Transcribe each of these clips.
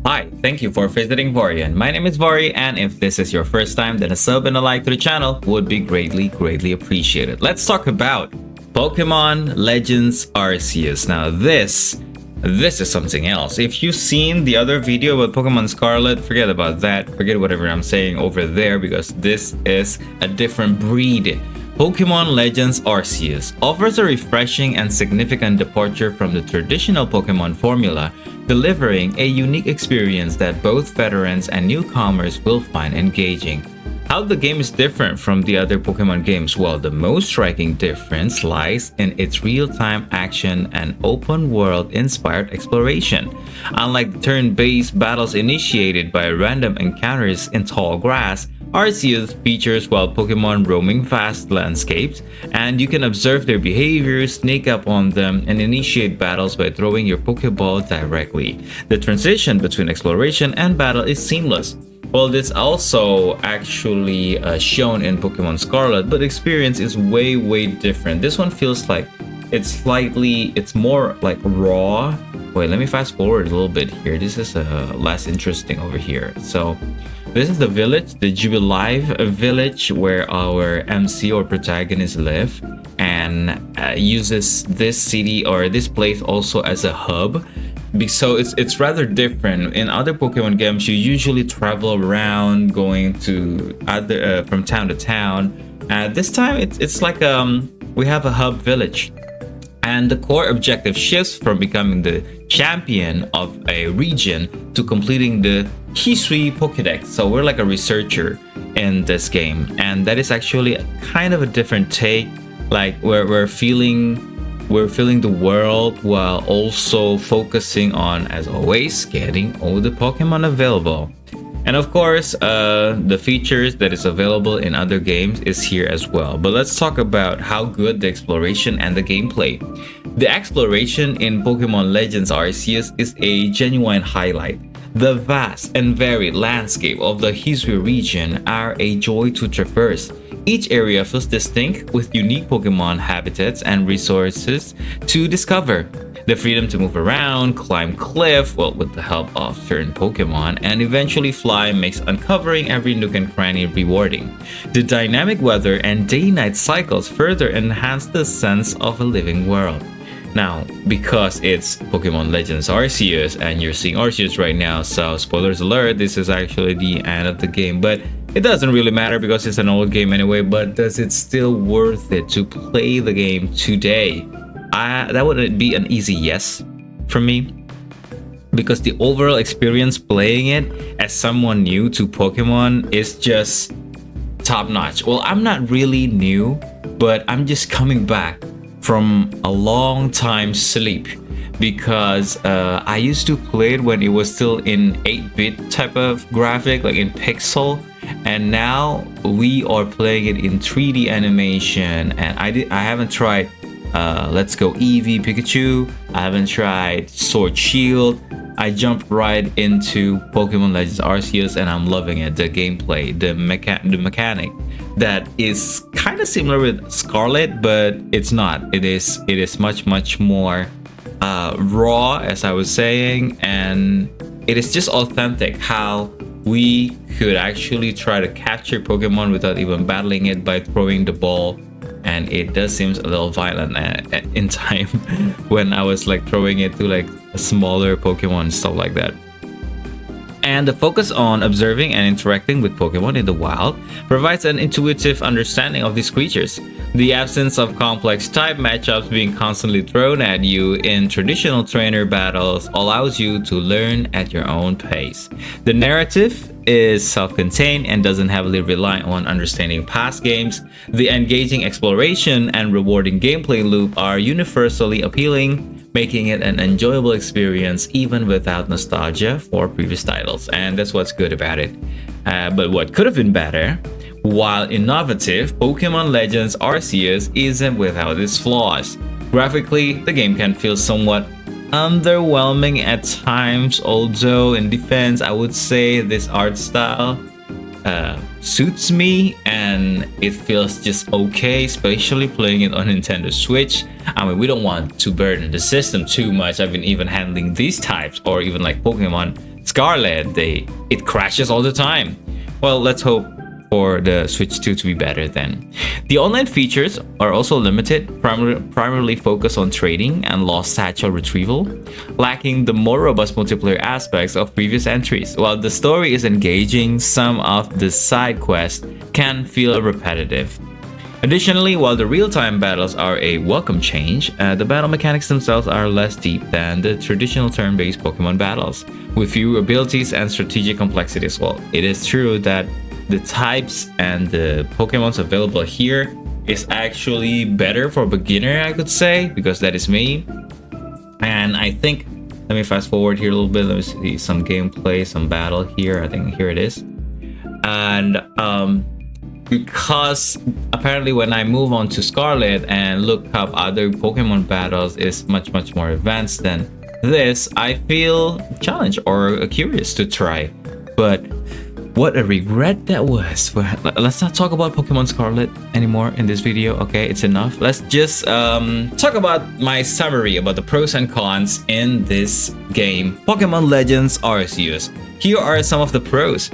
Hi, thank you for visiting Vorian. My name is Vari, and if this is your first time, then a sub and a like to the channel would be greatly appreciated. Let's talk about Pokemon Legends Arceus. Now this is something else. If you've seen the other video about Pokemon Scarlet, forget about that. Forget whatever I'm saying over there because this is a different breed. Pokemon Legends Arceus offers a refreshing and significant departure from the traditional Pokemon formula, delivering a unique experience that both veterans and newcomers will find engaging. How the game is different from the other Pokemon games? Well, the most striking difference lies in its real-time action and open-world inspired exploration. Unlike the turn-based battles initiated by random encounters in tall grass, Arceus features wild Pokemon roaming vast landscapes, and you can observe their behavior, sneak up on them, and initiate battles by throwing your Pokeball directly. The transition between exploration and battle is seamless. Well, this also actually shown in Pokemon Scarlet, but the experience is way different. This one feels like it's more like raw. Wait, let me fast forward a little bit here. This is less interesting over here. So this is the village, the Jubilive village, where our MC or protagonist live, and uses this city or this place also as a hub. So it's rather different. In other Pokemon games, you usually travel around, going to other from town to town. This time it's like we have a hub village, and the core objective shifts from becoming the champion of a region to completing the Hisui Pokédex. So we're like a researcher in this game, and that is actually kind of a different take. Like we're feeling the world while also focusing on, as always, getting all the Pokemon available. And of course, the features that is available in other games is here as well. But let's talk about how good the exploration and the gameplay. The exploration in Pokemon Legends Arceus is a genuine highlight. The vast and varied landscape of the Hisui region are a joy to traverse. Each area feels distinct with unique Pokemon habitats and resources to discover. The freedom to move around, climb cliff, well, with the help of certain Pokemon, and eventually fly makes uncovering every nook and cranny rewarding. The dynamic weather and day-night cycles further enhance the sense of a living world. Now, because it's Pokemon Legends Arceus and you're seeing Arceus right now, so spoilers alert, this is actually the end of the game, but it doesn't really matter because it's an old game anyway. But does it still worth it to play the game today? That would be an easy yes for me, because the overall experience playing it as someone new to Pokemon is just top notch. Well, I'm not really new, but I'm just coming back from a long time sleep, because I used to play it when it was still in 8-bit type of graphic, like in pixel, and now we are playing it in 3D animation. And I haven't tried Let's Go Eevee Pikachu, I haven't tried Sword Shield. I jumped right into Pokemon Legends Arceus and I'm loving it. The gameplay, the mechanic that is kind of similar with Scarlet, but it's not. It is much more raw, as I was saying, and it is just authentic how we could actually try to capture Pokemon without even battling it by throwing the ball. And it does seem a little violent in time when I was like throwing it to like a smaller Pokemon and stuff like that. And the focus on observing and interacting with Pokemon in the wild provides an intuitive understanding of these creatures. The absence of complex type matchups being constantly thrown at you in traditional trainer battles allows you to learn at your own pace. The narrative is self-contained and doesn't heavily rely on understanding past games. The engaging exploration and rewarding gameplay loop are universally appealing, making it an enjoyable experience even without nostalgia for previous titles. And that's what's good about it. But what could have been better? While innovative, Pokemon Legends Arceus isn't without its flaws. Graphically, the game can feel somewhat underwhelming at times, although in defense, I would say this art style suits me and it feels just okay, especially playing it on Nintendo Switch. I mean, we don't want to burden the system too much. I've been even handling these types or even like Pokemon Scarlet, it crashes all the time. Well, let's hope for the Switch 2 to be better then. The online features are also limited, primarily focused on trading and lost satchel retrieval, lacking the more robust multiplayer aspects of previous entries. While the story is engaging, some of the side quests can feel repetitive. Additionally, while the real-time battles are a welcome change, the battle mechanics themselves are less deep than the traditional turn-based Pokemon battles, with fewer abilities and strategic complexity as well. It is true that the types and the Pokemons available here is actually better for beginner, I could say, because that is me. And I think, let me fast forward here a little bit. Let me see some gameplay, some battle here. I think here it is. And because apparently when I move on to Scarlet and look up other Pokemon battles is much more advanced than this, I feel challenged or curious to try. But what a regret that was. Let's not talk about Pokemon Scarlet anymore in this video, okay? It's enough. Let's just talk about my summary about the pros and cons in this game, Pokemon Legends Arceus. Here are some of the pros.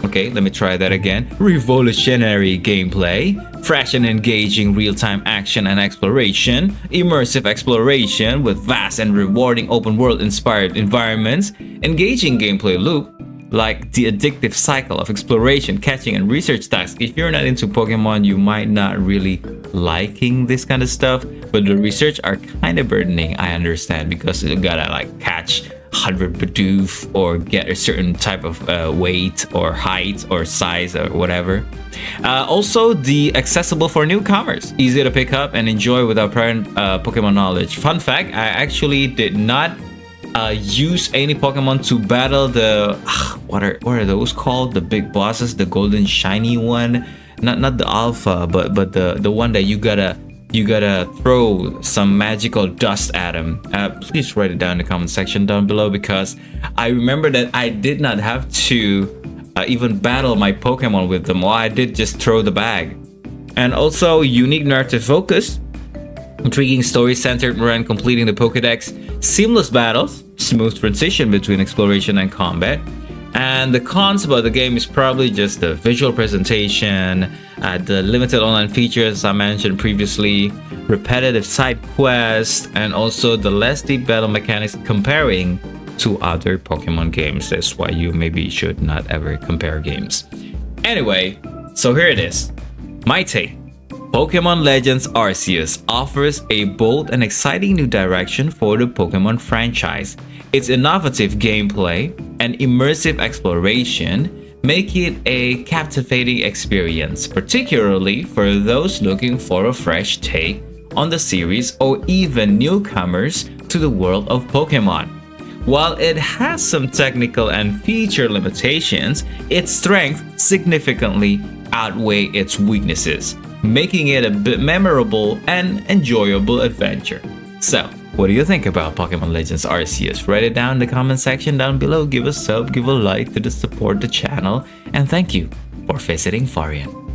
Okay, let me try that again. Revolutionary gameplay, fresh and engaging real-time action and exploration, immersive exploration with vast and rewarding open-world inspired environments, engaging gameplay loop, like the addictive cycle of exploration, catching, and research tasks. If you're not into Pokemon, you might not really liking this kind of stuff, but the research are kind of burdening, I understand, because you gotta like catch 100 Bidoof or get a certain type of weight or height or size or whatever. Also, the accessible for newcomers, easy to pick up and enjoy without prior Pokemon knowledge. Fun fact, I actually did not use any Pokemon to battle the what are those called, the big bosses, the golden shiny one, not the alpha, but the one that you gotta throw some magical dust at him. Please write it down in the comment section down below, because I remember that I did not have to even battle my Pokemon with them, or I did just throw the bag. And also unique narrative focus, intriguing story centered around completing the Pokedex, seamless battles, smooth transition between exploration and combat. And the cons about the game is probably just the visual presentation, the limited online features as I mentioned previously, repetitive side quests, and also the less deep battle mechanics comparing to other Pokemon games. That's why you maybe should not ever compare games. Anyway, so here it is. My take. Pokemon Legends Arceus offers a bold and exciting new direction for the Pokemon franchise. Its innovative gameplay and immersive exploration make it a captivating experience, particularly for those looking for a fresh take on the series or even newcomers to the world of Pokemon. While it has some technical and feature limitations, its strengths significantly outweigh its weaknesses, making it a bit memorable and enjoyable adventure. So, what do you think about Pokemon Legends Arceus? Write it down in the comment section down below. Give a sub, give a like to support the channel, and thank you for visiting Farian.